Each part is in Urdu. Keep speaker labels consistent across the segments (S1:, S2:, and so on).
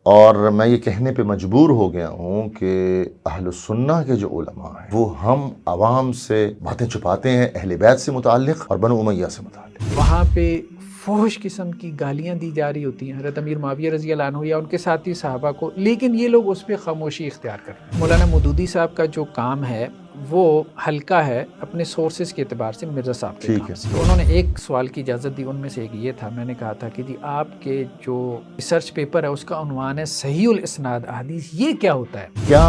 S1: اور میں یہ کہنے پہ مجبور ہو گیا ہوں کہ اہل السنہ کے جو علماء ہیں وہ ہم عوام سے باتیں چھپاتے ہیں اہل بیت سے متعلق اور بنو امیہ سے متعلق۔
S2: وہاں پہ فحش قسم کی گالیاں دی جا رہی ہوتی ہیں حضرت امیر معاویہ رضی اللہ عنہ یا ان کے ساتھی صحابہ کو، لیکن یہ لوگ اس پہ خاموشی اختیار کرتے ہیں۔ مولانا مودودی صاحب کا جو کام ہے وہ ہلکا ہے اپنے سورسز کے اعتبار سے مرزا صاحب کے کام سے۔ تو انہوں نے ایک سوال کی اجازت دی، ان میں سے ایک یہ تھا، میں نے کہا تھا کہ جی آپ کے جو ریسرچ پیپر ہے اس کا عنوان ہے صحیح الاسناد احادیث، یہ کیا ہوتا ہے؟
S1: کیا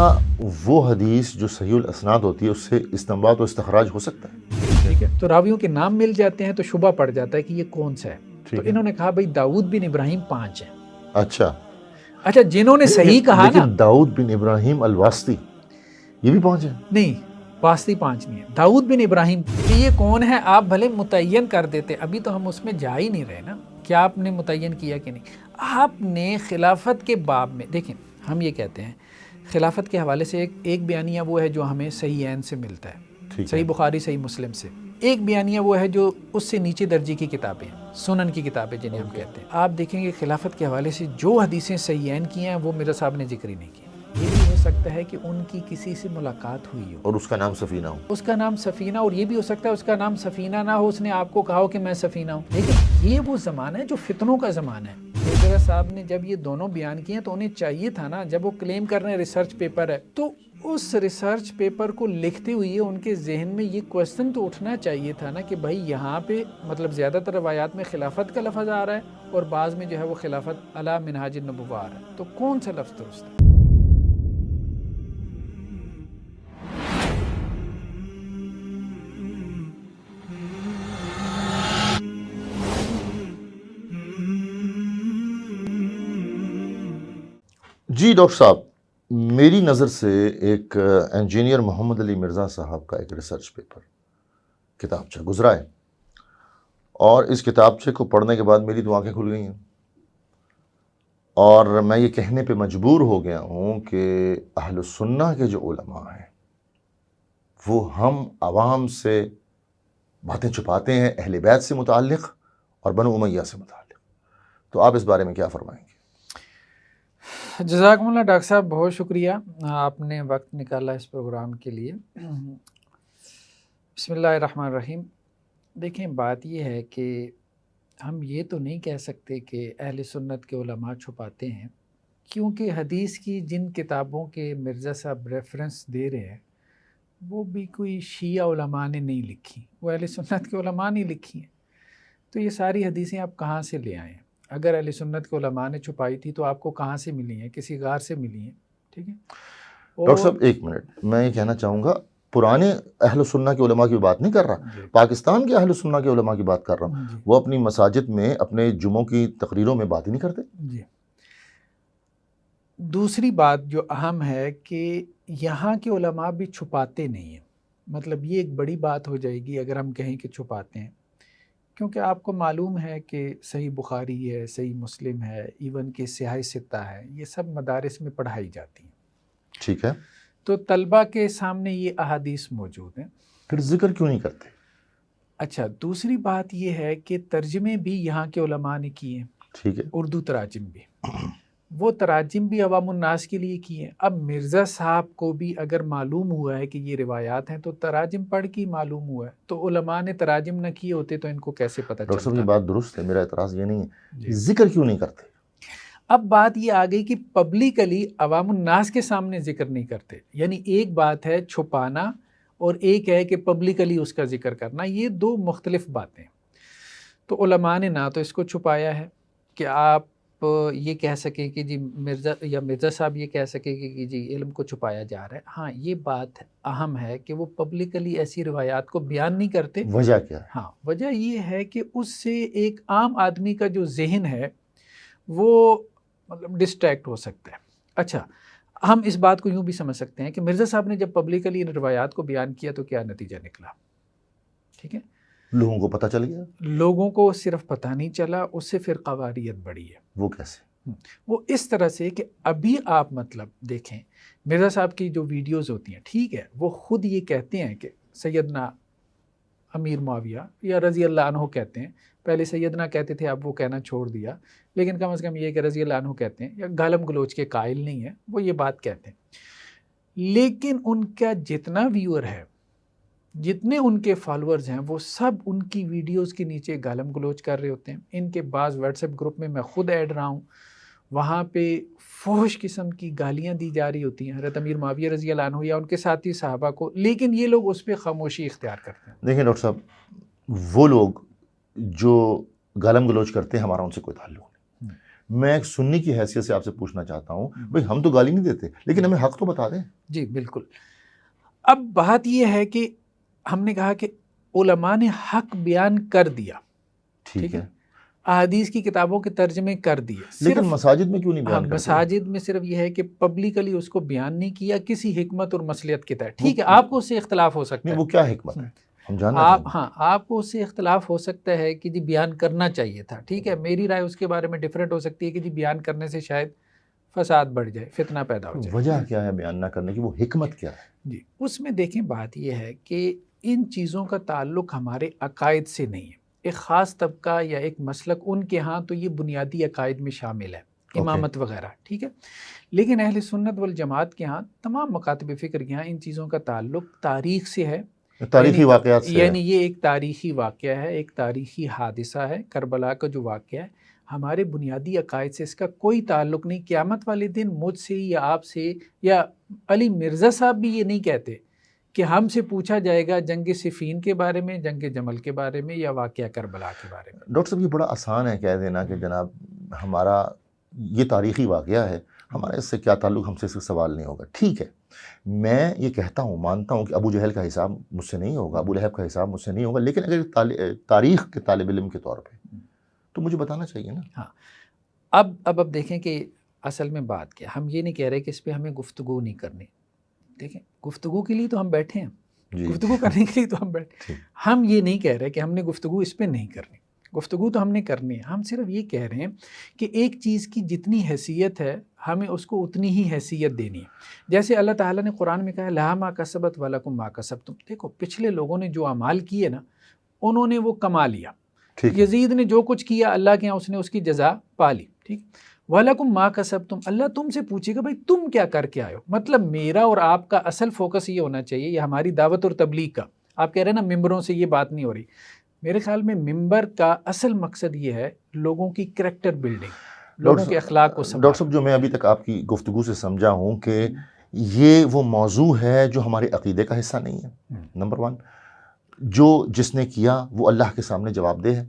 S1: وہ حدیث جو صحیح الاسناد ہوتی ہے اس سے استنباط و استخراج ہو سکتا ہے؟
S2: ٹھیک ہے، تو راویوں کے نام مل جاتے ہیں تو شبہ پڑ جاتا ہے کہ یہ کون سا ہے۔ تو انہوں نے کہا بھائی داؤد بن ابراہیم 5 ہیں۔ اچھا جنہوں نے صحیح کہا نا،
S1: لیکن داؤد بن ابراہیم الواسطی یہ بھی 5 ہیں؟
S2: نہیں، واسطی 5 نہیں ہے، داؤد بن ابراہیم۔ یہ کون ہے آپ بھلے متعین کر دیتے، ابھی تو ہم اس میں جا ہی نہیں رہے نا، کیا آپ نے متعین کیا کہ نہیں؟ آپ نے خلافت کے باب میں دیکھیں، ہم یہ کہتے ہیں خلافت کے حوالے سے ایک بیانیہ وہ ہے جو ہمیں صحیح عین سے ملتا ہے، صحیح بخاری صحیح مسلم سے۔ ایک بیانیہ وہ ہے جو اس سے نیچے درجے کی کتابیں ہیں، سنن کی کتابیں جنہیں ہم کہتے ہیں۔ آپ دیکھیں گے خلافت کے حوالے سے جو حدیثیں صحیح عین کی ہیں وہ مرزا صاحب نے ذکر ہی نہیں کی۔ یہ بھی ہو سکتا ہے کہ ان کی کسی سے ملاقات ہوئی ہو
S1: اور اس کا نام سفینہ ہو،
S2: اس کا نام سفینہ، اور یہ بھی ہو سکتا ہے اس کا نام سفینہ نہ ہو، اس نے آپ کو کہا ہو کہ میں سفینہ ہوں۔ لیکن یہ وہ زمانہ ہے جو فتنوں کا زمانہ ہے۔ مرزا صاحب نے جب یہ دونوں بیان کیے تو انہیں چاہیے تھا نا، جب وہ کلیم کر رہے ہیں ریسرچ پیپر ہے، تو اس ریسرچ پیپر کو لکھتے ہوئے ان کے ذہن میں یہ کوسچن تو اٹھنا چاہیے تھا نا کہ بھائی یہاں پہ مطلب زیادہ تر روایات میں خلافت کا لفظ آ رہا ہے اور بعض میں جو ہے وہ خلافت علی منہاج النبوہ آ رہا ہے، تو کون سا لفظ درست ہے؟
S1: جی ڈاکٹر صاحب، میری نظر سے ایک انجینئر محمد علی مرزا صاحب کا ایک ریسرچ پیپر کتابچہ گزرا ہے، اور اس کتابچے کو پڑھنے کے بعد میری تو آنکھیں کھل گئی ہیں، اور میں یہ کہنے پہ مجبور ہو گیا ہوں کہ اہل السنہ کے جو علماء ہیں وہ ہم عوام سے باتیں چھپاتے ہیں اہل بیت سے متعلق اور بنو امیہ سے متعلق۔ تو آپ اس بارے میں کیا فرمائیں گے؟
S2: جزاکم اللہ ڈاکٹر صاحب، بہت شکریہ، آپ نے وقت نکالا اس پروگرام کے لیے۔ بسم اللہ الرحمن الرحیم۔ دیکھیں بات یہ ہے کہ ہم یہ تو نہیں کہہ سکتے کہ اہل سنت کے علماء چھپاتے ہیں، کیونکہ حدیث کی جن کتابوں کے مرزا صاحب ریفرنس دے رہے ہیں وہ بھی کوئی شیعہ علماء نے نہیں لکھی، وہ اہل سنت کے علماء نے لکھی ہیں۔ تو یہ ساری حدیثیں آپ کہاں سے لے آئے ہیں؟ اگر اہل سنت کے علماء نے چھپائی تھی تو آپ کو کہاں سے ملی ہیں؟ کسی غار سے ملی ہیں، ٹھیک ہے؟
S1: ڈاکٹر صاحب ایک منٹ، میں یہ کہنا چاہوں گا، پرانے اہل سنہ کے علماء کی بات نہیں کر رہا، پاکستان کے اہل سنہ کے علماء کی بات کر رہا ہوں۔ وہ اپنی مساجد میں اپنے جمعوں کی تقریروں میں بات ہی نہیں کرتے۔
S2: جی، دوسری بات جو اہم ہے کہ یہاں کے علماء بھی چھپاتے نہیں ہیں، مطلب یہ ایک بڑی بات ہو جائے گی اگر ہم کہیں کہ چھپاتے ہیں، کیونکہ آپ کو معلوم ہے کہ صحیح بخاری ہے، صحیح مسلم ہے، ایون کہ صحیح ستہ ہے، یہ سب مدارس میں پڑھائی جاتی ہیں،
S1: ٹھیک ہے،
S2: تو طلبہ کے سامنے یہ احادیث موجود ہیں،
S1: پھر ذکر کیوں نہیں کرتے؟
S2: اچھا دوسری بات یہ ہے کہ ترجمے بھی یہاں کے علماء نے کیے ہیں،
S1: ٹھیک ہے،
S2: اردو تراجم بھی، وہ تراجم بھی عوام الناس کے لیے کیے ہیں۔ اب مرزا صاحب کو بھی اگر معلوم ہوا ہے کہ یہ روایات ہیں تو تراجم پڑھ کے معلوم ہوا ہے، تو علماء نے تراجم نہ کیے ہوتے تو ان کو کیسے پتہ چلتا؟
S1: ڈاکٹر صاحب یہ بات درست ہے، میرا اعتراض یہ نہیں ہے، ذکر کیوں نہیں کرتے؟
S2: اب بات یہ آ گئی کہ پبلکلی عوام الناس کے سامنے ذکر نہیں کرتے، یعنی ایک بات ہے چھپانا اور ایک ہے کہ پبلکلی اس کا ذکر کرنا، یہ دو مختلف باتیں۔ تو علماء نے نہ تو اس کو چھپایا ہے کہ آپ یہ کہہ سکیں کہ جی مرزا صاحب یہ کہہ سکیں کہ جی علم کو چھپایا جا رہا ہے، ہاں یہ بات اہم ہے کہ وہ پبلکلی ایسی روایات کو بیان نہیں کرتے۔
S1: وجہ کیا ہے؟
S2: ہاں وجہ یہ ہے کہ اس سے ایک عام آدمی کا جو ذہن ہے وہ مطلب ڈسٹریکٹ ہو سکتا ہے۔ اچھا ہم اس بات کو یوں بھی سمجھ سکتے ہیں کہ مرزا صاحب نے جب پبلکلی ان روایات کو بیان کیا تو کیا نتیجہ نکلا؟ ٹھیک ہے،
S1: لوگوں کو پتہ چل گیا،
S2: لوگوں کو صرف پتہ نہیں چلا، اس سے فرقہ واریت بڑھی ہے۔
S1: وہ کیسے؟
S2: وہ اس طرح سے کہ ابھی آپ مطلب دیکھیں مرزا صاحب کی جو ویڈیوز ہوتی ہیں، ٹھیک ہے، وہ خود یہ کہتے ہیں کہ سیدنا امیر معاویہ یا رضی اللہ عنہ کہتے ہیں. پہلے سیدنا کہتے تھے، اب وہ کہنا چھوڑ دیا، لیکن کم از کم یہ کہ رضی اللہ عنہ کہتے ہیں، یا گالم گلوچ کے قائل نہیں ہیں، وہ یہ بات کہتے ہیں. لیکن ان کا جتنا ویور ہے، جتنے ان کے فالورز ہیں، وہ سب ان کی ویڈیوز کے نیچے گالم گلوچ کر رہے ہوتے ہیں. ان کے بعض واٹس ایپ گروپ میں خود ایڈ رہا ہوں، وہاں پہ فحش قسم کی گالیاں دی جا رہی ہوتی ہیں حضرت امیر معاویہ رضی اللہ عنہ یا ان کے ساتھی صحابہ کو، لیکن یہ لوگ اس پہ خاموشی اختیار کرتے ہیں.
S1: دیکھیں ڈاکٹر صاحب، وہ لوگ جو گالم گلوچ کرتے ہیں ہمارا ان سے کوئی تعلق نہیں. میں ایک سنی کی حیثیت سے آپ سے پوچھنا چاہتا ہوں، بھئی ہم تو گالی نہیں دیتے، لیکن ہمیں حق تو بتا دیں.
S2: جی بالکل. اب بات یہ ہے کہ ہم نے کہا کہ علماء نے حق بیان کر دیا،
S1: ٹھیک ہے،
S2: احادیث کی کتابوں کے ترجمے کر دیے،
S1: لیکن مساجد میں کیوں نہیں بیان کرتے؟
S2: مساجد میں صرف یہ ہے کہ پبلکلی اس کو بیان نہیں کیا کسی حکمت اور مصلحت کے تحت. ٹھیک ہے، آپ کو اس سے اختلاف ہو سکتا ہے،
S1: وہ کیا حکمت ہے ہم جاننا
S2: آپ
S1: چاہیں گے.
S2: ہاں آپ کو اس سے اختلاف ہو سکتا ہے کہ جی بیان کرنا چاہیے تھا. ٹھیک ہے، میری رائے اس کے بارے میں ڈیفرنٹ ہو سکتی ہے کہ جی بیان کرنے سے شاید فساد بڑھ جائے، فتنہ پیدا ہو جائے.
S1: وجہ کیا ہے بیان نہ کرنے کی، وہ حکمت کیا ہے؟
S2: جی اس میں دیکھیں، بات یہ ہے کہ ان چیزوں کا تعلق ہمارے عقائد سے نہیں ہے. ایک خاص طبقہ یا ایک مسلک ان کے ہاں تو یہ بنیادی عقائد میں شامل ہے، امامت وغیرہ. ٹھیک ہے، لیکن اہل سنت والجماعت کے ہاں، تمام مکاتب فکر کے ہاں ان چیزوں کا تعلق تاریخ سے ہے،
S1: تاریخی واقعات سے.
S2: یعنی یہ ایک تاریخی واقعہ ہے، ایک تاریخی حادثہ ہے. کربلا کا جو واقعہ ہے ہمارے بنیادی عقائد سے اس کا کوئی تعلق نہیں. قیامت والے دن مجھ سے یا آپ سے یا علی مرزا صاحب بھی یہ نہیں کہتے کہ ہم سے پوچھا جائے گا جنگ صفین کے بارے میں، جنگ جمل کے بارے میں یا واقعہ کربلا کے بارے میں.
S1: ڈاکٹر صاحب یہ بڑا آسان ہے کہہ دینا کہ جناب ہمارا یہ تاریخی واقعہ ہے، ہمارا اس سے کیا تعلق، ہم سے اس کا سوال نہیں ہوگا. ٹھیک ہے، میں یہ کہتا ہوں، مانتا ہوں کہ ابو جہل کا حساب مجھ سے نہیں ہوگا، ابو لہب کا حساب مجھ سے نہیں ہوگا، لیکن اگر تاریخ کے طالب علم کے طور پہ تو مجھے بتانا چاہیے نا.
S2: ہاں، اب دیکھیں کہ اصل میں بات کیا، ہم یہ نہیں کہہ رہے کہ اس پہ ہمیں گفتگو نہیں کرنی. دیکھیں، گفتگو کے لیے تو ہم بیٹھے ہیں، گفتگو کرنے کے لیے تو ہم بیٹھے. ہم یہ نہیں کہہ رہے کہ ہم نے گفتگو اس پہ نہیں کرنی، گفتگو تو ہم نے کرنی ہے. ہم صرف یہ کہہ رہے ہیں کہ ایک چیز کی جتنی حیثیت ہے ہمیں اس کو اتنی ہی حیثیت دینی ہے. جیسے اللہ تعالیٰ نے قرآن میں کہا لہا ما کسبت ولکم ما کسبتم. دیکھو پچھلے لوگوں نے جو اعمال کیے نا، انہوں نے وہ کما لیا. یزید نے جو کچھ کیا اللہ کے یہاں اس نے اس کی جزا پا لی. ٹھیک، وَلَكُمْ مَا كَسَبْتُمْ، اللہ تم سے پوچھے گا بھائی تم کیا کر کے آئے ہو. مطلب میرا اور آپ کا اصل فوکس یہ ہونا چاہیے، یہ ہماری دعوت اور تبلیغ کا. آپ کہہ رہے ہیں نا ممبروں سے یہ بات نہیں ہو رہی، میرے خیال میں ممبر کا اصل مقصد یہ ہے لوگوں کی کریکٹر بلڈنگ، لوگوں کے اخلاق کو سنبھالنا.
S1: ڈاکٹر صاحب جو میں ابھی تک آپ کی گفتگو سے سمجھا ہوں کہ یہ وہ موضوع ہے جو ہمارے عقیدے کا حصہ نہیں ہے. نمبر 1، جس نے کیا وہ اللہ کے سامنے جواب دہ ہے.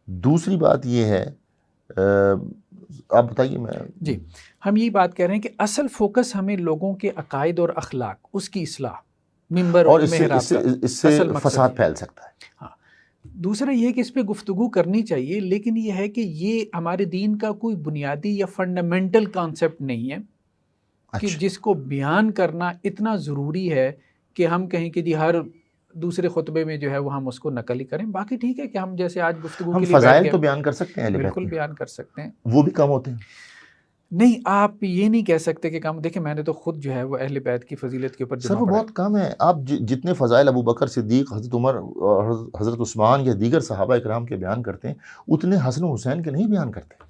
S1: دوسری بات یہ ہے، آپ بتائیے. میں
S2: جی ہم یہی بات کہہ رہے ہیں کہ اصل فوکس ہمیں لوگوں کے عقائد اور اخلاق، اس کی اصلاح، ممبر اور محراب کا
S1: اس سے فساد پھیل سکتا ہے.
S2: ہاں، دوسرا یہ ہے کہ اس پہ گفتگو کرنی چاہیے، لیکن یہ ہے کہ یہ ہمارے دین کا کوئی بنیادی یا فنڈامنٹل کانسیپٹ نہیں ہے کہ جس کو بیان کرنا اتنا ضروری ہے کہ ہم کہیں کہ جی ہر دوسرے خطبے میں جو ہے وہ ہم اس کو نقل ہی کریں. باقی ٹھیک ہے کہ ہم جیسے آج گفتگو کے لیے
S1: فضائل تو بیان کر سکتے ہیں،
S2: بالکل بیان کر سکتے ہیں،
S1: وہ بھی کم ہوتے ہیں.
S2: نہیں آپ یہ نہیں کہہ سکتے کہ کم. دیکھیں میں نے تو خود جو ہے وہ اہل بیت کی فضیلت کے اوپر
S1: سر وہ بہت کم ہے. آپ جتنے فضائل ابو بکر صدیق، حضرت عمر اور حضرت عثمان یا دیگر صحابہ اکرام کے بیان کرتے ہیں، اتنے حسن و حسین کے نہیں بیان کرتے.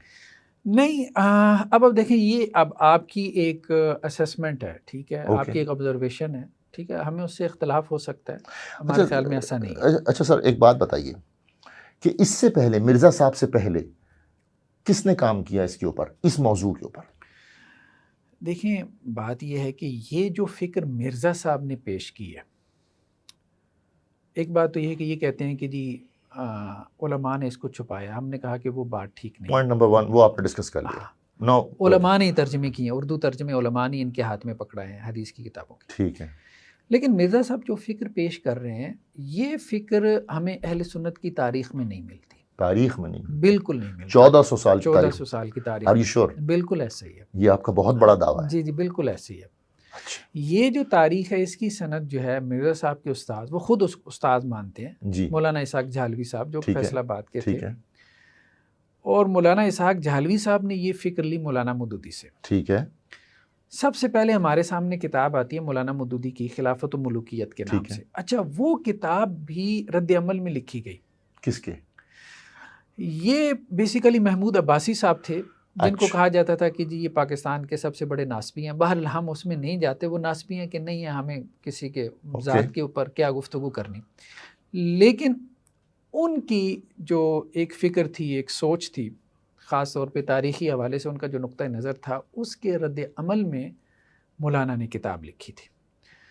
S2: نہیں اب دیکھیں یہ اب آپ کی ایک اسیسمنٹ ہے، ٹھیک ہے، آپ کی ایک آبزرویشن ہے، ٹھیک ہے، ہمیں اس سے اختلاف ہو سکتا ہے، ہمارے خیال میں ایسا نہیں ہے.
S1: اچھا سر ایک بات بتائیے کہ اس سے پہلے مرزا صاحب سے پہلے کس نے کام کیا اس کے اوپر، اس موضوع کے اوپر؟
S2: دیکھیں بات یہ ہے کہ یہ جو فکر مرزا صاحب نے پیش کی ہے، ایک بات تو یہ ہے کہ یہ کہتے ہیں کہ جی علماء نے اس کو چھپایا. ہم نے کہا کہ وہ بات ٹھیک نہیں.
S1: پوائنٹ نمبر 1 وہ آپ نے ڈسکس کر لیا.
S2: علماء نے ترجمے کیے ہیں، اردو ترجمے علماء نے ان کے ہاتھ میں پکڑائے ہیں حدیث کی کتابوں کے.
S1: ٹھیک ہے،
S2: لیکن مرزا صاحب جو فکر پیش کر رہے ہیں یہ فکر ہمیں اہل سنت کی تاریخ میں نہیں ملتی.
S1: تاریخ میں نہیں،
S2: بالکل نہیں ملتی.
S1: 1400 سال
S2: کی تاریخ.
S1: Are you sure؟
S2: بالکل ایسا ہی ہے.
S1: یہ آپ کا بہت بڑا دعویٰ ہے.
S2: جی بالکل ایسی ہے. یہ جو تاریخ ہے اس کی سند جو ہے مرزا صاحب کے استاد، وہ خود اس استاد مانتے ہیں
S1: جی،
S2: مولانا اسحاق جھالوی صاحب جو فیصل آباد کے تھے.
S1: ٹھیک ہے.
S2: اور مولانا اسحاق جھالوی صاحب نے یہ فکر لی مولانا مودودی سے.
S1: ٹھیک ہے.
S2: سب سے پہلے ہمارے سامنے کتاب آتی ہے مولانا مودودی کی خلافت و ملوکیت کے نام سے. اچھا وہ کتاب بھی رد عمل میں لکھی گئی.
S1: کس کے؟
S2: یہ بیسیکلی محمود عباسی صاحب تھے جن کو کہا جاتا تھا کہ جی یہ پاکستان کے سب سے بڑے ناسبی ہیں. بہرحال ہم اس میں نہیں جاتے وہ ناسبی ہیں کہ نہیں ہیں، ہمیں کسی کے ذات کے اوپر کیا گفتگو کرنی. لیکن ان کی جو ایک فکر تھی، ایک سوچ تھی، خاص طور پہ تاریخی حوالے سے ان کا جو نقطہ نظر تھا، اس کے رد عمل میں مولانا نے کتاب لکھی تھی.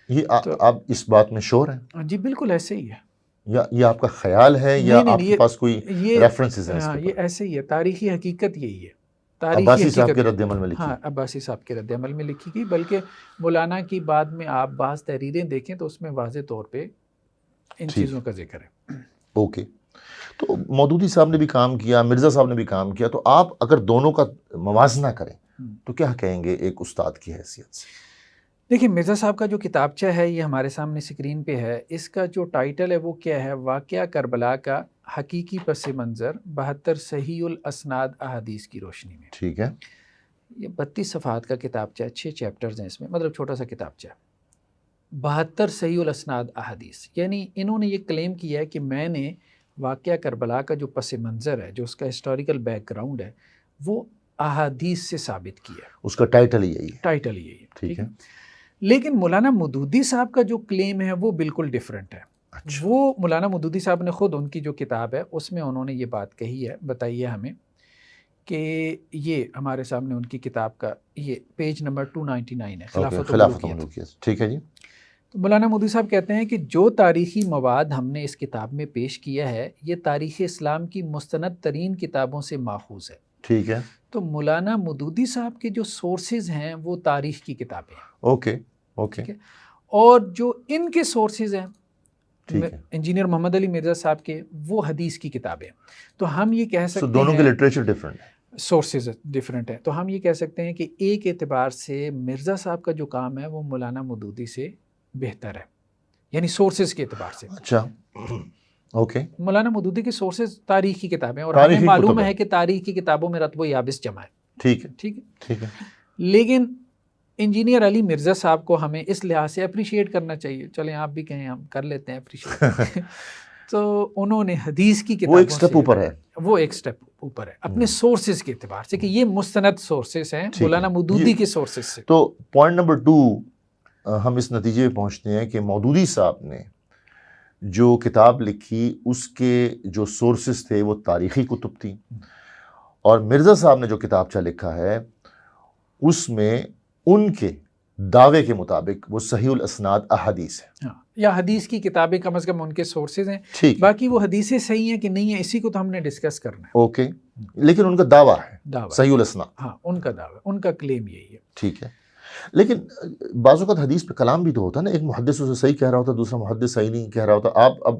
S1: یہ آپ اس بات میں شور ہیں؟
S2: جی بالکل ایسے ہی ہے.
S1: یا یہ آپ کا خیال ہے یا آپ کے پاس کوئی ریفرنسز ہیں؟
S2: یہ ایسے ہی ہے، تاریخی حقیقت یہی ہے.
S1: عباسی صاحب کے رد عمل میں لکھی؟
S2: ہاں عباسی صاحب کے رد عمل میں لکھی گئی. بلکہ مولانا کی بعد میں آپ بعض تحریریں دیکھیں تو اس میں واضح طور پہ ان چیزوں کا ذکر ہے.
S1: اوکے. تو مودودی صاحب نے بھی کام کیا، مرزا صاحب نے بھی کام کیا، تو آپ اگر دونوں کا موازنہ کریں تو کیا کہیں گے ایک استاد کی حیثیت سے؟
S2: دیکھیں مرزا صاحب کا جو کتابچہ ہے یہ ہمارے سامنے اسکرین پہ ہے. اس کا جو ٹائٹل ہے وہ کیا ہے؟ واقعہ کربلا کا حقیقی پس منظر 72 صحیح الاسناد احادیث کی روشنی میں.
S1: ٹھیک ہے.
S2: یہ 32 صفحات کا کتابچہ ہے، 6 چیپٹرز ہیں اس میں، مطلب چھوٹا سا کتابچہ ہے. 72 صحیح الاسناد احادیث، یعنی انہوں نے یہ کلیم کیا ہے کہ میں نے واقعہ کربلا کا جو پس منظر ہے، جو اس کا ہسٹوریکل بیک گراؤنڈ ہے، وہ احادیث سے ثابت کیا ہے.
S1: اس کا ٹائٹل یہی ہے.
S2: ٹائٹل یہی ہے.
S1: ٹھیک ہے.
S2: لیکن مولانا مودودی صاحب کا جو کلیم ہے وہ بالکل ڈیفرنٹ ہے. وہ مولانا مودودی صاحب نے خود ان کی جو کتاب ہے اس میں انہوں نے یہ بات کہی ہے، بتائیے ہمیں، کہ یہ ہمارے سامنے ان کی کتاب کا یہ پیج نمبر 299 ہے، خلافت و ملوکیت.
S1: ٹھیک ہے جی.
S2: مولانا مودودی صاحب کہتے ہیں کہ جو تاریخی مواد ہم نے اس کتاب میں پیش کیا ہے یہ تاریخ اسلام کی مستند ترین کتابوں سے ماخوذ ہے.
S1: ٹھیک ہے.
S2: تو مولانا مودودی صاحب کے جو سورسز ہیں وہ تاریخ کی کتابیں ہیں.
S1: اوکے.
S2: اور جو ان کے سورسز ہیں
S1: ٹھیک ہے،
S2: انجینئر محمد علی مرزا صاحب کے، وہ حدیث کی کتابیں. تو ہم یہ کہہ سکتے ہیں
S1: دونوں کے لٹریچر ڈیفرنٹ ہے،
S2: سورسز ڈیفرنٹ ہیں. تو ہم یہ کہہ سکتے ہیں کہ ایک اعتبار سے مرزا صاحب کا جو کام ہے وہ مولانا مودودی سے بہتر ہے، یعنی سورسز کے اعتبار سے.
S1: اچھا اوکے.
S2: مولانا مودودی کے سورسز تاریخ کی کتابیں، اور ہمیں معلوم ہے کہ تاریخ کی کتابوں میں رتب و یابس جمع ہے. ٹھیک ہے. لیکن انجینئر علی مرزا صاحب کو ہمیں اس لحاظ سے اپریشیٹ کرنا چاہیے. چلیں آپ بھی کہیں، ہم کر لیتے ہیں اپریشیٹ. تو انہوں نے حدیث کی کتابوں سے،
S1: وہ ایک سٹیپ اوپر ہے،
S2: وہ ایک سٹیپ اوپر ہے اپنے سورسز کے اعتبار سے، کہ یہ مستند سورسز ہیں مولانا مودودی کے سورسز سے.
S1: تو پوائنٹ نمبر 2 ہم اس نتیجے پہ پہنچتے ہیں کہ مودودی صاحب نے جو کتاب لکھی اس کے جو سورسز تھے وہ تاریخی کتب تھی، اور مرزا صاحب نے جو کتابچہ لکھا ہے اس میں ان کے دعوے کے مطابق وہ صحیح الاسناد احادیث ہے،
S2: یا حدیث کی کتابیں کم از کم ان کے سورسز ہیں. باقی وہ حدیثیں صحیح ہیں کہ نہیں ہیں اسی کو تو ہم نے ڈسکس کرنا ہے.
S1: اوکے. لیکن ان کا دعویٰ ہے صحیح الاسناد.
S2: ہاں ان کا دعویٰ، ان کا کلیم یہی ہے.
S1: ٹھیک ہے. لیکن بعض اوقات حدیث پہ کلام بھی تو ہوتا ہے نا، ایک محدث اسے صحیح کہہ رہا ہوتا، دوسرا محدث صحیح نہیں کہہ رہا ہوتا. آپ اب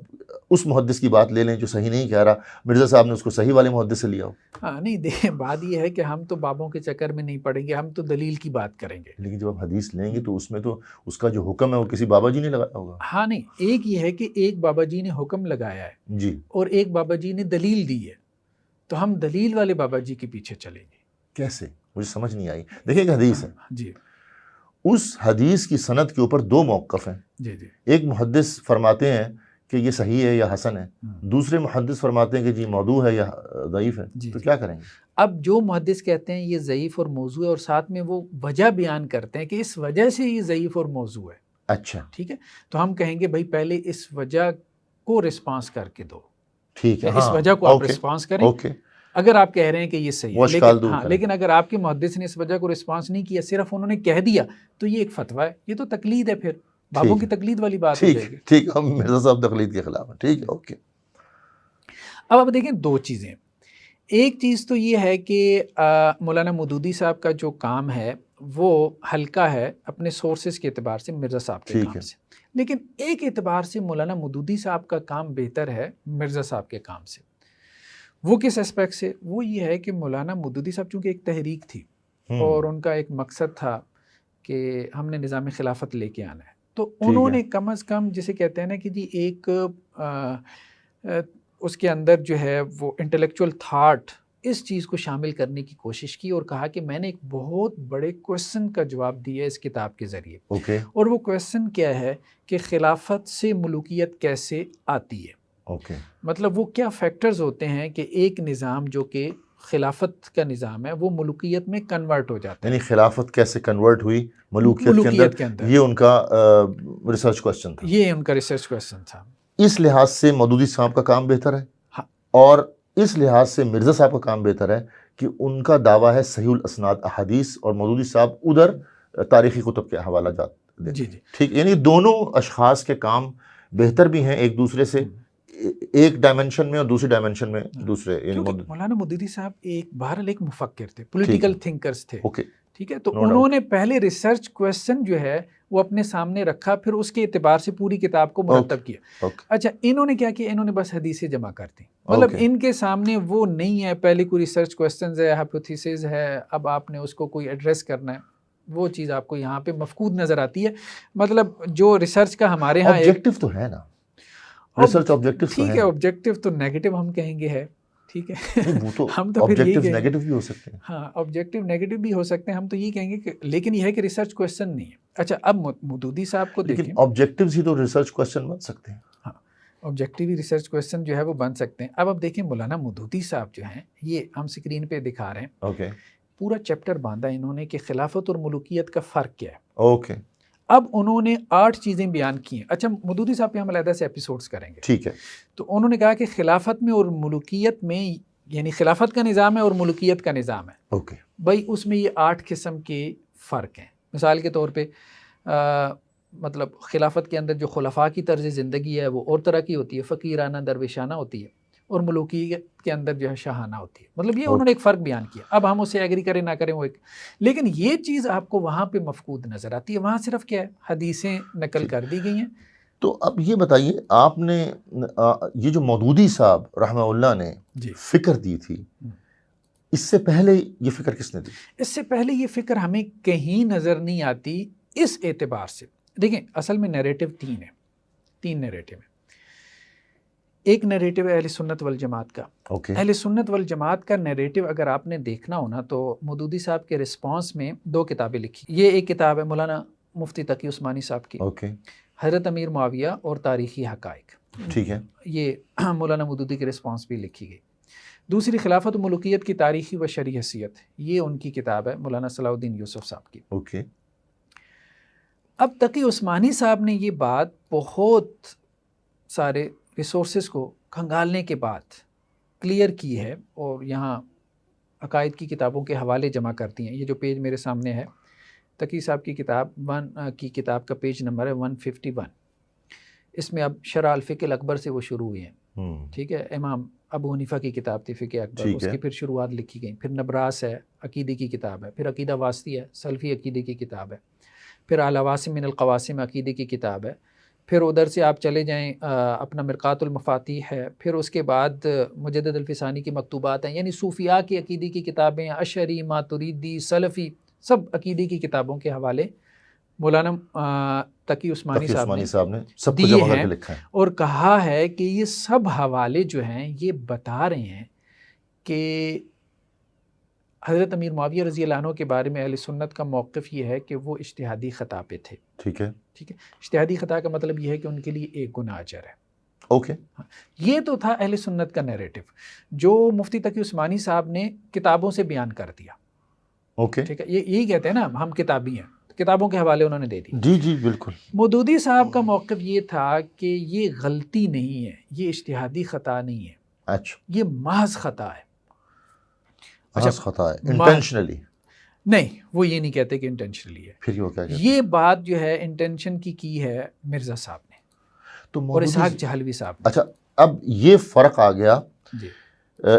S1: اس محدث کی بات لے لیں جو صحیح نہیں کہہ رہا، مرزا صاحب نے اس کو صحیح والے محدث سے لیا ہو.
S2: ہاں نہیں، دیکھیں بات یہ ہے کہ ہم تو بابوں کے چکر میں نہیں پڑیں گے، ہم تو دلیل کی بات کریں گے.
S1: لیکن جب آپ حدیث لیں گے تو اس میں تو اس کا جو حکم ہے وہ کسی بابا جی نے لگایا ہوگا.
S2: ہاں نہیں، ایک یہ ہے کہ ایک بابا جی نے حکم لگایا ہے
S1: جی،
S2: اور ایک بابا جی نے دلیل دی ہے، تو ہم دلیل والے بابا جی کے پیچھے چلیں گے.
S1: کیسے؟ مجھے سمجھ نہیں آئی. دیکھیں ایک حدیث ہے
S2: جی،
S1: اس حدیث کی سند کے اوپر 2 موقف ہیں.
S2: جی.
S1: ایک محدث فرماتے ہیں کہ یہ صحیح ہے یا حسن ہے، دوسرے محدث فرماتے ہیں کہ جی موضوع ہے یا ضعیف ہے. تو کیا کریں گے؟
S2: اب جو محدث کہتے ہیں یہ ضعیف اور موضوع ہے، اور ساتھ میں وہ وجہ بیان کرتے ہیں کہ اس وجہ سے یہ ضعیف اور موضوع ہے.
S1: اچھا ٹھیک
S2: ہے. تو ہم کہیں گے بھائی پہلے اس وجہ کو رسپانس کر کے دو.
S1: ٹھیک ہے،
S2: اس وجہ کو آپ رسپانس کریں. اگر آپ کہہ رہے ہیں کہ یہ صحیح ہے، لیکن اگر آپ کے محدث نے اس وجہ کو رسپانس نہیں کیا، صرف انہوں نے کہہ دیا، تو یہ ایک فتویٰ ہے، یہ تو تقلید ہے، پھر بابوں کی تقلید والی بات ہو جائے گی.
S1: ٹھیک، ہم مرزا صاحب تقلید کے خلاف ہیں. ٹھیک ہے، اوکے.
S2: اب آپ دیکھیں 2 چیزیں. ایک چیز تو یہ ہے کہ مولانا مودودی صاحب کا جو کام ہے وہ ہلکا ہے اپنے سورسز کے اعتبار سے مرزا صاحب کے کام سے، لیکن ایک اعتبار سے مولانا مودودی صاحب کا کام بہتر ہے مرزا صاحب کے کام سے. وہ کس اسپیکٹ سے؟ وہ یہ ہے کہ مولانا مودودی صاحب چونکہ ایک تحریک تھی اور ان کا ایک مقصد تھا کہ ہم نے نظام خلافت لے کے آنا ہے، تو انہوں نے کم از کم جسے کہتے ہیں نا کہ جی ایک اس کے اندر جو ہے وہ انٹلیکچوئل تھاٹ اس چیز کو شامل کرنے کی کوشش کی اور کہا کہ میں نے ایک بہت بڑے کویسچن کا جواب دیا اس کتاب کے ذریعے.
S1: اوکے.
S2: اور وہ کویسچن کیا ہے کہ خلافت سے ملوکیت کیسے آتی ہے.
S1: اوکے.
S2: مطلب وہ کیا فیکٹرز ہوتے ہیں کہ ایک نظام جو کہ خلافت کا نظام ہے وہ ملوکیت میں کنورٹ ہو جاتا ہے.
S1: یعنی خلافت کیسے کنورٹ ہوئی ملوکیت کے اندر. یہ ان کا ریسرچ کویسچن تھا.
S2: یہ ان کا ریسرچ کویسچن تھا.
S1: اس لحاظ سے مودودی صاحب کا کام بہتر ہے.
S2: ہاں.
S1: اور اس لحاظ سے مرزا صاحب کا کام بہتر ہے کہ ان کا دعویٰ ہے صحیح الاسناد احادیث اور مودودی صاحب ادھر تاریخی کتب کے حوالہ جات دیتے.
S2: جی جی
S1: ٹھیک. یعنی دونوں اشخاص کے کام بہتر بھی ہیں ایک دوسرے سے، ایک ڈائمنشن میں اور دوسری ڈائمنشن میں دوسرے.
S2: مولانا مودودی صاحب بہرحال ایک مفکر تھے، پولیٹیکل تھنکرز تھے.
S1: اوکے.
S2: ٹھیک ہے. تو انہوں نے پہلے ریسرچ کویسچن جو ہے وہ اپنے سامنے رکھا، پھر اس کے اعتبار سے پوری کتاب کو مرتب کیا. اچھا انہوں نے کیا کیا، انہوں نے بس حدیثیں جمع کر دی. مطلب ان کے سامنے وہ نہیں ہے پہلے کوئی ریسرچ کویسچنز ہے، ہائپوتھیسز ہے، اب آپ نے اس کو کوئی ایڈریس کرنا ہے. وہ چیز آپ کو یہاں پہ مفقود نظر آتی ہے. مطلب جو ریسرچ کا ہمارے ہاں
S1: آبجیکٹو تو ہے نا، ریسرچ آبجیکٹو تو ہے.
S2: ٹھیک ہے. آبجیکٹو تو نیگیٹو ہم کہیں گے ہے. ٹھیک ہے.
S1: وہ تو
S2: ہم تو پھر
S1: آبجیکٹو نیگیٹو بھی ہو سکتے ہیں.
S2: ہاں آبجیکٹو نیگیٹو بھی ہو سکتے ہیں. ہم تو یہ کہیں گے کہ لیکن یہ ہے کہ ریسرچ کویسچن نہیں ہے. اچھا اب مودودی صاحب کو دیکھیں.
S1: لیکن آبجیکٹیوز ہی تو ریسرچ کویسچن بن سکتے ہیں.
S2: ہاں آبجیکٹیو ریسرچ کویسچن جو ہے وہ بن سکتے ہیں. اب دیکھیں مولانا مودودی صاحب جو ہیں، یہ ہم اسکرین پہ دکھا رہے ہیں.
S1: اوکے.
S2: پورا چیپٹر باندھا انہوں نے کہ خلافت اور ملوکیت کا فرق کیا ہے.
S1: اوکے.
S2: اب انہوں نے 8 چیزیں بیان کی ہیں. اچھا مودودی صاحب پہ ہم علیحدہ سے ایپیسوڈز کریں گے.
S1: ٹھیک ہے.
S2: تو انہوں نے کہا کہ خلافت میں اور ملوکیت میں، یعنی خلافت کا نظام ہے اور ملوکیت کا نظام ہے.
S1: اوکے.
S2: بھائی اس میں یہ 8 قسم کے فرق ہیں. مثال کے طور پہ مطلب خلافت کے اندر جو خلفاء کی طرز زندگی ہے وہ اور طرح کی ہوتی ہے، فقیرانہ درویشانہ ہوتی ہے، اور ملوکیت کے اندر جو ہے شاہانہ ہوتی ہے. مطلب یہ انہوں نے ایک فرق بیان کیا. اب ہم اسے ایگری کریں نہ کریں وہ ایک، لیکن یہ چیز آپ کو وہاں پہ مفقود نظر آتی ہے. وہاں صرف کیا ہے، حدیثیں نقل کر دی گئی ہیں.
S1: تو اب یہ بتائیے، آپ نے یہ جو مودودی صاحب رحمہ اللہ نے فکر دی تھی، اس سے پہلے یہ فکر کس نے دی؟
S2: اس سے پہلے یہ فکر ہمیں کہیں نظر نہیں آتی اس اعتبار سے. دیکھیں اصل میں نیریٹو 3 ہے، 3 نیریٹو ہیں. ایک نیریٹو ہے اہل سنت والجماعت کا. اہل سنت والجماعت کا نیریٹو اگر آپ نے دیکھنا ہو نا تو مودودی صاحب کے رسپانس میں 2 کتابیں لکھی. یہ ایک کتاب ہے مولانا مفتی تقی عثمانی صاحب کی، حضرت امیر معاویہ اور تاریخی حقائق.
S1: ٹھیک ہے.
S2: یہ مولانا مودودی کے رسپانس بھی لکھی گئی. دوسری خلافت و ملوکیت کی تاریخی و شرعی حیثیت، یہ ان کی کتاب ہے مولانا صلاح الدین یوسف صاحب کی.
S1: اوکے.
S2: اب تقی عثمانی صاحب نے یہ بات بہت سارے ریسورسز کو کھنگالنے کے بعد کلیئر کی ہے، اور یہاں عقائد کی کتابوں کے حوالے جمع کرتی ہیں. یہ جو پیج میرے سامنے ہے، تقی صاحب کی کتاب کا پیج نمبر ہے 151. اس میں اب شرح الفقہ الاکبر سے وہ شروع ہوئے ہیں. ٹھیک ہے. امام ابو حنیفہ کی کتاب تھی فقہ اکبر، اس کی پھر شروعات لکھی گئیں. پھر نبراس ہے، عقیدے کی کتاب ہے. پھر عقیدہ واسطی ہے، سلفی عقیدے کی کتاب ہے. پھر العواصم من القواسم عقیدے کی کتاب ہے. پھر ادھر سے آپ چلے جائیں اپنا مرقات المفاتیح ہے. پھر اس کے بعد مجدد الفسانی کی مکتوبات ہیں، یعنی صوفیاء کی عقیدے کی کتابیں، اشعری، ماتریدی، سلفی، سب عقیدے کی کتابوں کے حوالے مولانا تقی عثمانی صاحب نے دیے ہیں، اور کہا ہے کہ یہ سب حوالے جو ہیں یہ بتا رہے ہیں کہ حضرت امیر معاویہ رضی اللہ عنہ کے بارے میں اہل سنت کا موقف یہ ہے کہ وہ اجتہادی خطا پہ تھے.
S1: ٹھیک ہے.
S2: ٹھیک ہے. اجتہادی خطا کا مطلب یہ ہے کہ ان کے لیے 1 گناہ اجر ہے.
S1: اوکے.
S2: یہ تو تھا اہل سنت کا نیریٹو جو مفتی تقی عثمانی صاحب نے کتابوں سے بیان کر دیا.
S1: اوکے.
S2: ٹھیک ہے. یہی کہتے ہیں نا ہم کتابی ہیں، کتابوں کے حوالے انہوں نے دے دی.
S1: جی جی بالکل.
S2: مودودی صاحب کا موقف یہ تھا کہ یہ غلطی نہیں ہے، یہ اجتہادی خطا نہیں ہے.
S1: اچھا.
S2: یہ محض خطا ہے.
S1: محض خطا ہے، انٹینشنلی
S2: نہیں. وہ یہ نہیں کہتے کہ انٹینشنلی ہے.
S1: پھر وہ کیا کہتے ہیں؟
S2: یہ بات جو ہے انٹینشن کی ہے مرزا صاحب نے اور اسحاق جہلوی صاحب نے.
S1: اچھا اب یہ فرق آ گیا
S2: جی.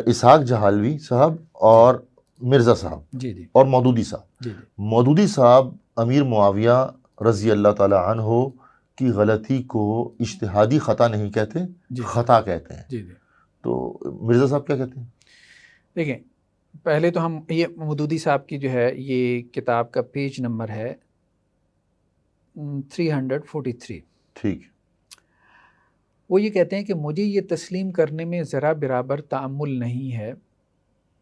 S1: اسحاق جہلوی صاحب اور مرزا صاحب
S2: جی جی
S1: اور مودودی صاحب.
S2: جی.
S1: مودودی صاحب امیر معاویہ رضی اللہ تعالی عنہ کی غلطی کو اجتہادی خطا نہیں کہتے، خطا کہتے ہیں.
S2: جی جی.
S1: تو مرزا صاحب کیا کہتے ہیں؟
S2: دیکھیں پہلے تو ہم یہ مودودی صاحب کی جو ہے یہ کتاب کا پیج نمبر ہے 343.
S1: ٹھیک.
S2: وہ یہ کہتے ہیں کہ مجھے یہ تسلیم کرنے میں ذرا برابر تأمل نہیں ہے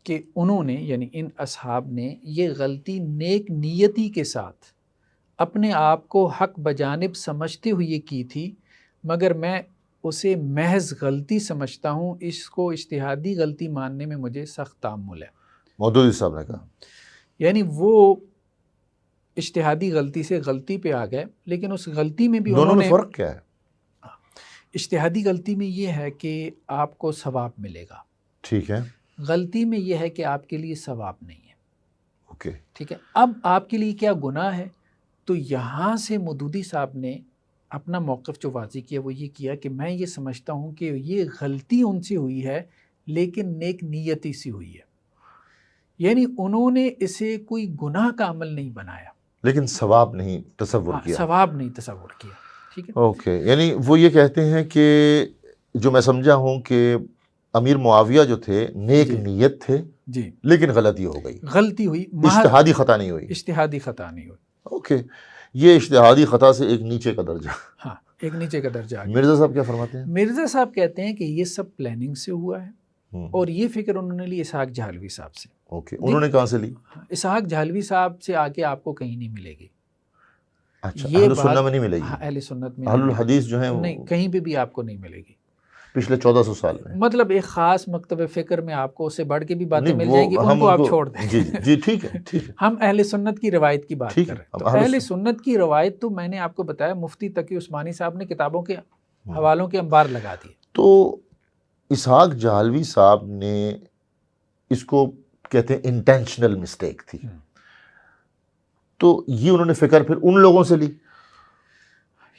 S2: کہ انہوں نے یعنی ان اصحاب نے یہ غلطی نیک نیتی کے ساتھ اپنے آپ کو حق بجانب سمجھتے ہوئے کی تھی، مگر میں اسے محض غلطی سمجھتا ہوں، اس کو اجتہادی غلطی ماننے میں مجھے سخت تعمل ہے۔
S1: مودودی صاحب نے کہا
S2: یعنی وہ اجتہادی غلطی سے غلطی پہ آ گئے، لیکن اس غلطی میں بھی
S1: دونوں
S2: انہوں
S1: میں
S2: نے
S1: فرق کیا ہے؟
S2: اجتہادی غلطی میں یہ ہے کہ آپ کو ثواب ملے گا،
S1: ٹھیک ہے،
S2: غلطی میں یہ ہے کہ آپ کے لیے ثواب نہیں ہے۔
S1: اوکے،
S2: ٹھیک ہے، اب آپ کے لیے کیا گناہ ہے؟ تو یہاں سے مودودی صاحب نے اپنا موقف جو واضح کیا وہ یہ کیا کہ میں یہ سمجھتا ہوں کہ یہ غلطی ان سے ہوئی ہے لیکن نیک نیتی سے ہوئی ہے، یعنی انہوں نے اسے کوئی گناہ کا عمل نہیں بنایا،
S1: لیکن ثواب نہیں تصور کیا۔
S2: ثواب نہیں تصور کیا۔ ٹھیک ہے،
S1: اوکے، یعنی وہ یہ کہتے ہیں کہ جو میں سمجھا ہوں کہ امیر معاویہ جو تھے نیک
S2: جی
S1: نیت تھے
S2: جی،
S1: لیکن غلطی ہو گئی،
S2: غلطی ہوئی،
S1: اجتہادی خطا نہیں ہوئی۔
S2: اجتہادی خطا نہیں ہوئی۔
S1: اوکے، یہ اجتہادی خطا سے ایک نیچے کا درجہ۔
S2: ہاں، ایک نیچے کا درجہ آ گیا۔
S1: مرزا صاحب کیا فرماتے ہیں؟
S2: مرزا صاحب کہتے ہیں کہ یہ سب پلاننگ سے ہوا ہے،
S1: ہوں،
S2: اور یہ فکر انہوں نے لی اسحاق جہلوی صاحب سے۔
S1: اوکے، انہوں نے کہاں سے لی؟
S2: اسحاق جہلوی صاحب سے آگے آپ کو کہیں نہیں ملے گی
S1: اچھا،
S2: یہ
S1: اہل
S2: بات۔
S1: سنت میں نہیں ملے
S2: ہاں،
S1: گی؟
S2: اہل سنت میں
S1: اہل
S2: نہیں
S1: الحدیث جو ہیں
S2: ملے گی،
S1: وہ
S2: نہیں، کہیں پہ بھی آپ کو نہیں ملے گی۔
S1: پچھلے 1400 سال میں
S2: مطلب ایک خاص مکتب فکر میں آپ کو اس سے بڑھ کے بھی باتیں
S1: نہیں،
S2: مل
S1: وہ
S2: جائیں گی، ان
S1: ہم
S2: کو آپ چھوڑ دیں۔
S1: جی جی ٹھیک ہے، ٹھیک ہے،
S2: ہم اہل سنت کی روایت کی بات
S1: ٹھیک
S2: کر
S1: ہے،
S2: رہے ہیں،
S1: اب
S2: تو
S1: اہل
S2: اہل سنت کی روایت تو میں نے آپ کو بتایا مفتی تقی عثمانی صاحب نے کتابوں کے حوالوں کے انبار لگا دیے۔
S1: تو اسحاق جہلوی صاحب نے اس کو کہتے ہیں انٹینشنل مسٹیک تھی، تو یہ انہوں نے فکر پھر ان لوگوں سے لی،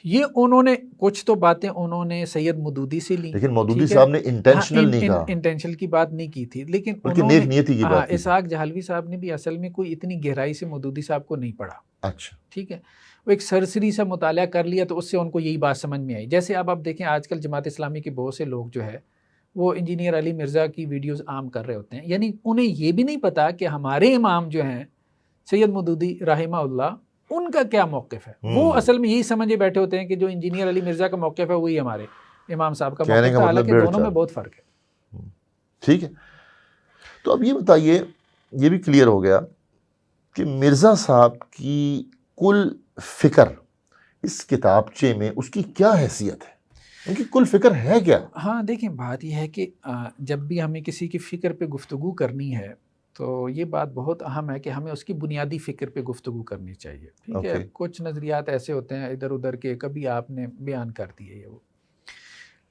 S2: یہ انہوں نے کچھ تو باتیں انہوں نے سید مودودی سے لی،
S1: لیکن مودودی صاحب نے انٹینشنل نہیں کہا،
S2: انٹینشنل کی بات نہیں کی تھی، لیکن
S1: بلکہ
S2: انہوں
S1: نیک
S2: نے
S1: نیتی کی بات کی۔
S2: اسحاق جہلوی صاحب نے بھی اصل میں کوئی اتنی گہرائی سے مودودی صاحب کو نہیں پڑھا۔
S1: اچھا،
S2: ٹھیک ہے، وہ ایک سرسری سا مطالعہ کر لیا تو اس سے ان کو یہی بات سمجھ میں آئی۔ جیسے اب آپ دیکھیں آج کل جماعت اسلامی کے بہت سے لوگ جو ہے وہ انجینئر علی مرزا کی ویڈیوز عام کر رہے ہوتے ہیں، یعنی انہیں یہ بھی نہیں پتا کہ ہمارے امام جو ہیں سید مودودی رحمہ اللہ ان کا کیا موقف ہے۔ وہ اصل میں یہی سمجھے بیٹھے ہوتے ہیں کہ جو انجینئر علی مرزا کا موقف ہے وہی ہمارے امام صاحب کا
S1: کہنے
S2: موقف
S1: کا
S2: ہے،
S1: مطلب
S2: حالانکہ دونوں میں بہت فرق ہے۔
S1: ٹھیک ہے، تو اب یہ بتائیے، یہ بھی کلیئر ہو گیا کہ مرزا صاحب کی کل فکر اس کتابچے میں اس کی کیا حیثیت ہے، ان کی کل فکر ہے کیا؟
S2: ہاں دیکھیں، بات یہ ہے کہ جب بھی ہمیں کسی کی فکر پہ گفتگو کرنی ہے تو یہ بات بہت اہم ہے کہ ہمیں اس کی بنیادی فکر پہ گفتگو کرنی چاہیے۔ ٹھیک ہے، کچھ نظریات ایسے ہوتے ہیں ادھر ادھر کے، کبھی آپ نے بیان کر دیے یہ وہ،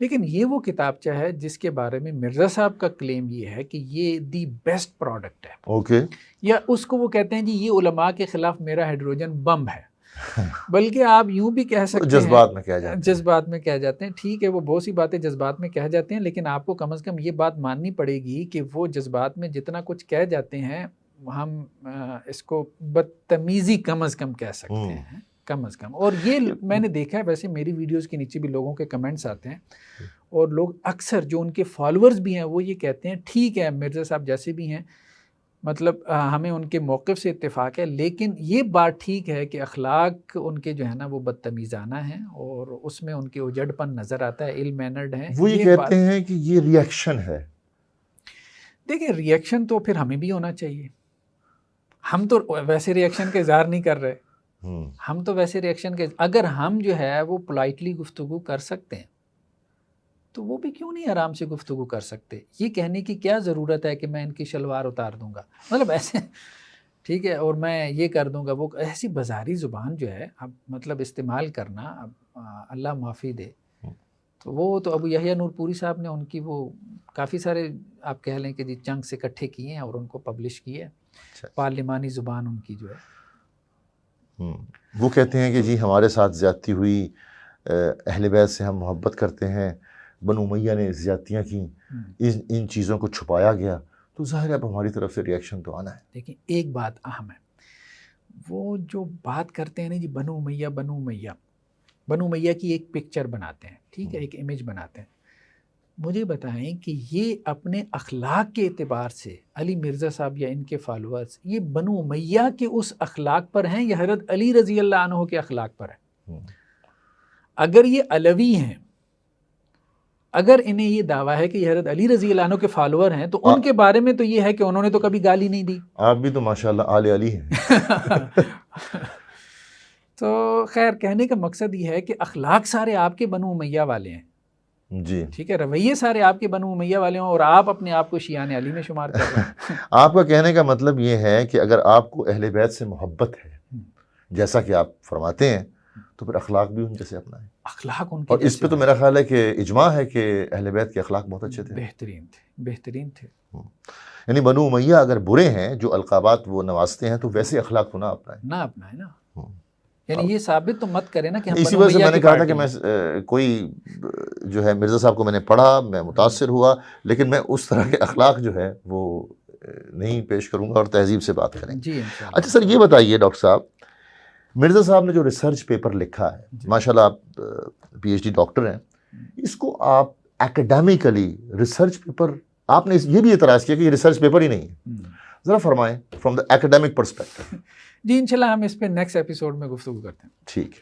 S2: لیکن یہ وہ کتابچہ ہے جس کے بارے میں مرزا صاحب کا کلیم یہ ہے کہ یہ دی بیسٹ پروڈکٹ ہے۔
S1: اوکے،
S2: یا اس کو وہ کہتے ہیں جی یہ علماء کے خلاف میرا ہائیڈروجن بم ہے، بلکہ آپ یوں بھی کہہ سکتے ہیں
S1: جذبات میں کہہ جاتے ہیں،
S2: جذبات میں کہہ جاتے ہیں۔ ٹھیک ہے، وہ بہت سی باتیں جذبات میں کہہ جاتے ہیں، لیکن آپ کو کم از کم یہ بات ماننی پڑے گی کہ وہ جذبات میں جتنا کچھ کہہ جاتے ہیں ہم اس کو بدتمیزی کم از کم کہہ سکتے ہیں، کم از کم۔ اور یہ میں نے دیکھا ہے، ویسے میری ویڈیوز کے نیچے بھی لوگوں کے کمنٹس آتے ہیں، اور لوگ اکثر جو ان کے فالورز بھی ہیں وہ یہ کہتے ہیں ٹھیک ہے مرزا صاحب جیسے بھی ہیں، مطلب ہمیں ان کے موقف سے اتفاق ہے، لیکن یہ بات ٹھیک ہے کہ اخلاق ان کے جو ہے نا وہ بدتمیزانہ ہیں، اور اس میں ان کے اجڑ پن نظر آتا ہے، ایل مینرڈ ہیں۔
S1: وہ یہ کہتے ہیں کہ یہ ریئیکشن ہے۔
S2: دیکھیں، ریئیکشن تو پھر ہمیں بھی ہونا چاہیے، ہم تو ویسے ریئیکشن کا اظہار نہیں کر رہے، ہم تو ویسے ریئیکشن کے، اگر ہم جو ہے وہ پولائٹلی گفتگو کر سکتے ہیں تو وہ بھی کیوں نہیں آرام سے گفتگو کر سکتے؟ یہ کہنے کی کیا ضرورت ہے کہ میں ان کی شلوار اتار دوں گا، مطلب ایسے، ٹھیک ہے، اور میں یہ کر دوں گا، وہ ایسی بازاری زبان جو ہے اب مطلب استعمال کرنا، اب اللہ معافی دے، تو وہ تو ابو یحییٰ نور پوری صاحب نے ان کی وہ کافی سارے آپ کہہ لیں کہ جی چنک سے اکٹھے کیے ہیں اور ان کو پبلش کیے ہیں، پارلیمانی زبان ان کی جو ہے۔
S1: وہ کہتے ہیں کہ جی ہمارے ساتھ زیادتی ہوئی، اہل بیت سے ہم محبت کرتے ہیں، بنو امیہ نے زیادتیاں کی، ان چیزوں کو چھپایا گیا، تو ظاہر ہے اب ہماری طرف سے ریئیکشن تو آنا ہے۔
S2: لیکن ایک بات اہم ہے، وہ جو بات کرتے ہیں نا جی بنو امیہ بنو امیہ، بنو امیہ کی ایک پکچر بناتے ہیں، ٹھیک ہے، ایک امیج بناتے ہیں، مجھے بتائیں کہ یہ اپنے اخلاق کے اعتبار سے علی مرزا صاحب یا ان کے فالورز یہ بنو امیہ کے اس اخلاق پر ہیں یا حضرت علی رضی اللہ عنہ کے اخلاق پر ہیں؟ اگر یہ علوی ہیں، اگر انہیں یہ دعویٰ ہے کہ یہ حضرت علی رضی اللہ عنہ کے فالوور ہیں تو ان کے بارے میں تو یہ ہے کہ انہوں نے تو کبھی گالی نہیں دی.
S1: آپ بھی تو ماشاءاللہ آل علی ہیں.
S2: تو خیر کہنے کا مقصد یہ ہے کہ اخلاق سارے آپ کے بنو امیہ والے ہیں.
S1: جی
S2: ٹھیک ہے, رویے سارے آپ کے بنو امیہ والے ہوں اور آپ اپنے آپ کو شیعان علی میں شمار کر رہے ہیں.
S1: آپ کا کہنے کا مطلب یہ ہے کہ اگر آپ کو اہل بیت سے محبت ہے جیسا کہ آپ فرماتے ہیں تو پھر اخلاق بھی ان جیسے اپنائیں.
S2: اخلاق ان کے
S1: اور اس پہ تو میرا خیال ہے کہ اجماع ہے کہ اہل بیت کے اخلاق بہت اچھے تھے,
S2: بہترین تھے.
S1: یعنی بنو امیہ اگر برے ہیں جو القابات وہ نوازتے ہیں تو ویسے اخلاق تو نہ اپنائیں
S2: نا. یعنی یہ ثابت تو مت کرے نا کہ ہم
S1: اسی وجہ سے میں نے کہا تھا کہ میں کوئی جو ہے مرزا صاحب کو میں نے پڑھا, میں متاثر ہوا, لیکن میں اس طرح کے اخلاق جو ہے وہ نہیں پیش کروں گا اور تہذیب سے بات کریں.
S2: جی
S1: اچھا سر یہ بتائیے ڈاکٹر صاحب, مرزا صاحب نے جو ریسرچ پیپر لکھا ہے, ماشاءاللہ آپ پی ایچ ڈی ڈاکٹر ہیں, اس کو آپ ایکڈیمکلی ریسرچ پیپر, آپ نے یہ بھی اعتراض کیا کہ یہ ریسرچ پیپر ہی نہیں ہے, ذرا فرمائیں فرام دا ایکڈیمک پرسپیکٹو.
S2: جی انشاءاللہ ہم اس پہ نیکسٹ ایپیسوڈ میں گفتگو کرتے ہیں.
S1: ٹھیک ہے.